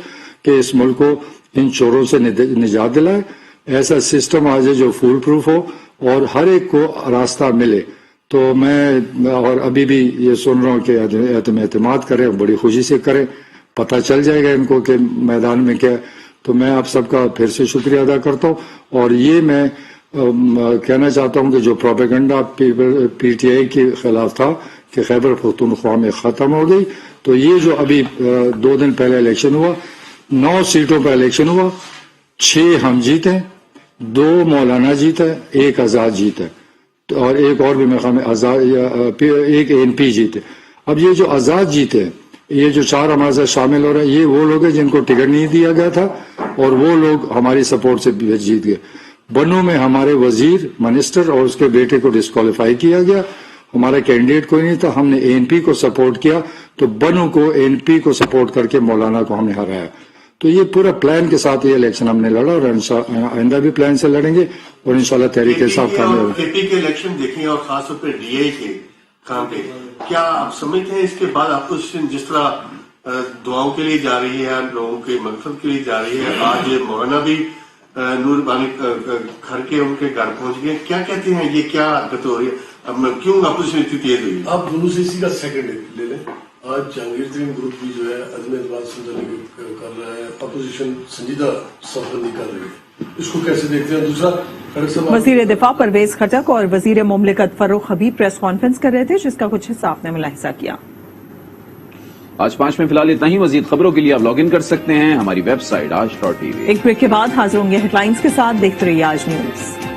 کہ اس ملک کو ان چوروں سے نجات دلائے. ایسا سسٹم آ جائے جو فول پروف ہو اور ہر ایک کو راستہ ملے. تو میں اور ابھی بھی یہ سن رہا ہوں کہ اعتماد کریں، بڑی خوشی سے کریں، پتہ چل جائے گا ان کو کہ میدان میں کیا. تو میں آپ سب کا پھر سے شکریہ ادا کرتا ہوں. اور یہ میں کہنا چاہتا ہوں کہ جو پروپیگنڈا پی ٹی آئی کے خلاف تھا کہ خیبر پختونخوا میں ختم ہو گئی، تو یہ جو ابھی 2 دن پہلے الیکشن ہوا، 9 سیٹوں پہ الیکشن ہوا، 6 ہم جیتے، 2 مولانا جیتا ہے، 1 آزاد جیتا ہے اور ایک اور بھی میرے خیال میں ایک این پی جیتے. اب یہ جو آزاد جیتے ہیں، یہ جو 4 ہمارے ساتھ شامل ہو رہے ہیں، یہ وہ لوگ ہیں جن کو ٹکٹ نہیں دیا گیا تھا اور وہ لوگ ہماری سپورٹ سے جیت گئے. بنو میں ہمارے وزیر منسٹر اور اس کے بیٹے کو ڈسکوالیفائی کیا گیا، ہمارا کینڈیڈیٹ کوئی نہیں تھا، ہم نے اے این پی کو سپورٹ کیا، تو بنو کو اے این پی کو سپورٹ کر کے مولانا کو ہم نے ہرایا. تو یہ پورا پلان کے ساتھ یہ الیکشن ہم نے لڑا اور آئندہ بھی پلان سے لڑیں گے اور انشاءاللہ تحریک انصاف کامیاب ہوگی. اے پی کے الیکشن دیکھیں اور خاص طور پہ ڈی اے کے کام پہ کیا آپ سمجھتے ہیں اس کے بعد اپوزیشن جس طرح دعاؤں کے لیے جا رہی ہے، لوگوں کے مقصد کے لیے جا رہی ہے، آج مولانا بھی نور بانی گھر کے ان کے گھر پہنچ گئے، کیا کہتے ہیں یہ کیا حرکت ہو رہی ہے؟ اب کیوں اپوزیشن اتنی تیز ہوئی؟ آپ دونوں سے اسی کا سیکنڈ لے لیں. آج جہانگیر ترین گروپ بھی جو ہے عدم اعتماد سمجھانے کر رہا ہے، اپوزیشن سنجیدہ صف بندی کر رہی ہے، اس کو کیسے دیکھتے ہیں؟ دوسرا وزیر دفاع پرویز خٹک اور وزیر مملکت فروخ حبیب پریس کانفرنس کر رہے تھے، جس کا کچھ حصہ آپ نے ملاحظہ کیا. آج 5 میں فی الحال اتنا ہی. مزید خبروں کے لیے آپ لاگ ان کر سکتے ہیں ہماری ویب سائٹ aaj.tv. ایک بریک کے بعد حاضر ہوں گے ہیڈ لائنز کے ساتھ. دیکھتے رہیے آج نیوز.